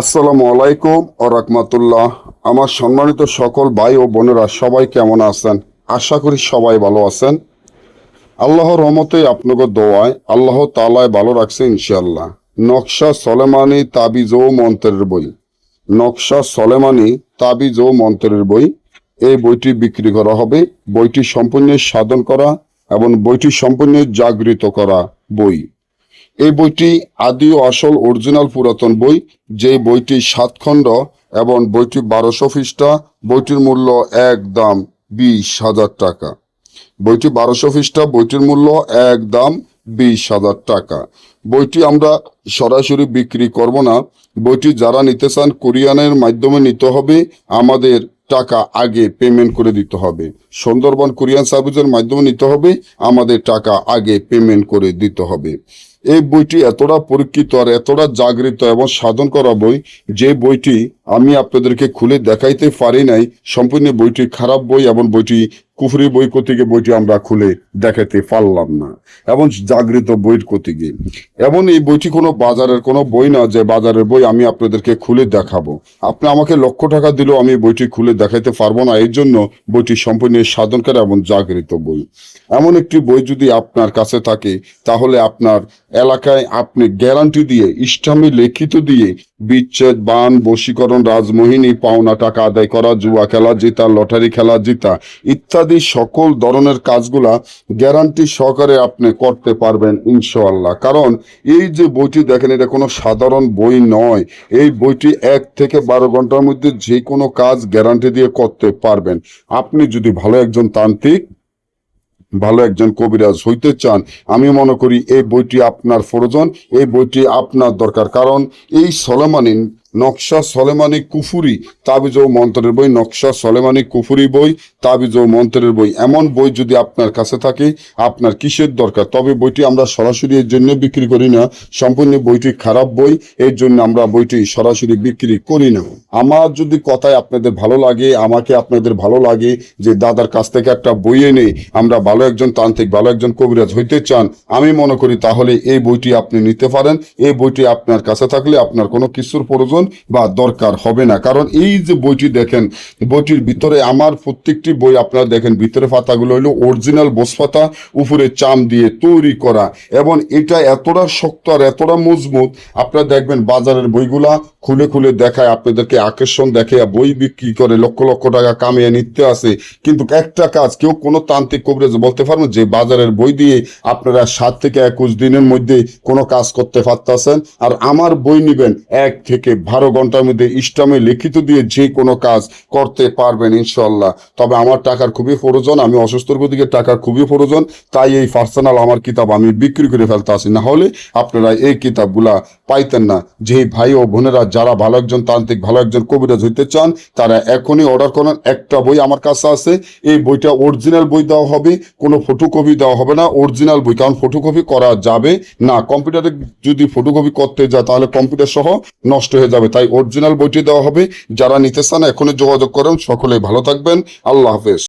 আসসালামু আলাইকুম ও রাহমাতুল্লাহ। আমার সম্মানিত সকল ভাই ও বোনেরা সবাই কেমন আছেন? আশা করি সবাই ভালো আছেন। আল্লাহর রহমতে আপনাকে দোয়ায় আল্লাহ তাআলায় ভালো রাখছে ইনশাআল্লাহ। নকশা সলেমানি তাবিজ ও মন্ত্রের বই। নকশা সলেমানি তাবিজ ও মন্ত্রের বই। এই বইটি বিক্রি করা হবে। বইটি সম্পূর্ণ সাধন করা এবং বইটি সম্পূর্ণ জাগৃত করা বই। এই বইটি আদি ও আসল অরিজিনাল পুরাতন বই। যে বইটি 7 খণ্ড এবং বইটি 1200 পৃষ্ঠা। বইটির মূল্য একদম 20,000 টাকা। বইটি 1200 পৃষ্ঠা, বইটির মূল্য একদম 20,000 টাকা। বইটি আমরা সরাসরি বিক্রি করব না। বইটি যারা নিতে চান কুরিয়ানের মাধ্যমে নিতে হবে। আমাদের টাকা আগে পেমেন্ট করে দিতে হবে। সুন্দরবন কুরিয়ান সার্ভিসের মাধ্যমে নিতে হবে। আমাদের টাকা আগে পেমেন্ট করে দিতে হবে। এই বইটি এতটা পরীক্ষিত আর এতটা জাগৃত এবং সাধন করা বই, যে বইটি আমি আপনাদেরকে খুলে দেখাইতে পারি নাই। সম্পূর্ণ বইটি খারাপ বই এবং বইটি কুফরি বই থেকে বইটি আমরা খুলে দেখাতে পারলাম না, এবং জাগৃত বইয়ের থেকে। এবং এই বইটি কোনো বাজারের কোনো বই না যে বাজারের বই আমি আপনাদেরকে খুলে দেখাবো। আপনি আমাকে লক্ষ টাকা দিলেও আমি বইটি খুলে দেখাইতে পারবো না। এই জন্য বইটি সম্পূর্ণ সাধনকারী এবং জাগৃত বই। এমন একটি বই যদি আপনার কাছে থাকে, তাহলে আপনার এলাকায় আপনি গ্যারান্টি দিয়ে, ইসলামী লিখিত দিয়ে বিচ্ছেদ, বান, বশীকরণ, রাজমোহিনী, পাওনা টাকা আদায় করা, জুয়া খেলা জিতা, লটারি খেলা জিতা ইত্যাদি সকল ধরনের কাজগুলা গ্যারান্টি সহকারে আপনি করতে পারবেন ইনশাআল্লাহ। কারণ এই যে বইটি দেখেন, এটা কোনো সাধারণ বই নয়। এই বইটি 1 থেকে 12 ঘন্টার মধ্যে যে কোনো কাজ গ্যারান্টি দিয়ে করতে পারবেন। আপনি যদি ভালো একজন তান্ত্রিক, ভালো একজন কবিরাজ হইতে চান, আমি মনে করি এই বইটি আপনার প্রয়োজন, এই বইটি আপনার দরকার। কারণ এই সলেমানি নকশা সলেমানি কুফুরি তাবিজ ও মন্ত্রের বই, নকশা সলেমানি কুফুরি বই, তাবিজ ও মন্ত্রের বই, এমন বই যদি আপনার কাছে থাকে, আপনার কিসের দরকার? তবে বইটি আমরা সরাসরি এর জন্য বিক্রি করি না। সম্পূর্ণ বইটি খারাপ বই, এর জন্য আমরা বইটি সরাসরি বিক্রি করি না। আমার যদি কথায় আপনাদের ভালো লাগে, আমাকে আপনাদের ভালো লাগে যে দাদার কাছ থেকে একটা বই এনে আমরা ভালো একজন তান্ত্রিক, ভালো একজন কবিরাজ হইতে চান, আমি মনে করি তাহলে এই বইটি আপনি নিতে পারেন। এই বইটি আপনার কাছে থাকলে আপনার কোনো কিছুর প্রয়োজন বা দরকার হবে না। কারণ এই যে বইটি দেখেন, বইটির ভিতরে আমার প্রত্যেকটি বই আপনারা দেখেন, ভিতরে পাতাগুলো হলো অরিজিনাল বোস পাতা, উপরে চাম দিয়ে তৈরি করা, এবং এটা এতটা শক্ত আর এতটা মজবুত। আপনারা দেখবেন বাজারের বইগুলা খুলে খুলে দেখায়, আপনাদেরকে আকর্ষণ দেখে বই বিক্রি করে লক্ষ লক্ষ টাকা কামিয়ে নিতে আসে। কিন্তু একটা কাজ কেউ কোনো তান্ত্রিক কবিরাজ বলতে পারবেন যে বাজারের বই দিয়ে আপনারা 7 থেকে 21 দিনের মধ্যে কোনো কাজ করতে পারতেছেন? আর আমার বই নিবেন 1 থেকে 12 ঘন্টার মধ্যে ইসলামে লিখিত দিয়ে যে কোনো কাজ করতে পারবেন ইনশাল্লাহ। তবে আমার টাকার খুবই প্রয়োজন, আমি অসুস্থর দিকে টাকার খুবই প্রয়োজন, তাই এই পার্সোনাল আমার কিতাব আমি বিক্রি করে ফেলতে আসি, না হলে আপনারা এই কিতাবগুলা পাইতেন না। যে ভাই ও বোনেরা যারা ভালো একজন তান্ত্রিক, ভালো একজন কবিরাজ হইতে চান, তারা এখনই অর্ডার করেন। একটা বই আমার কাছে আছে, এই বইটা অরিজিনাল বই দেওয়া হবে, কোনো ফটোকপি দেওয়া হবে না, অরিজিনাল বই। কারণ ফটোকপি করা যাবে না, কম্পিউটারে যদি ফটোকপি করতে যায় তাহলে কম্পিউটার সহ নষ্ট হয়ে যাবে। তাই অরিজিনাল বইটি দেওয়া হবে। যারা নিতে চান এখনই যোগাযোগ করেন। সকলে ভালো থাকবেন। আল্লাহ হাফেজ।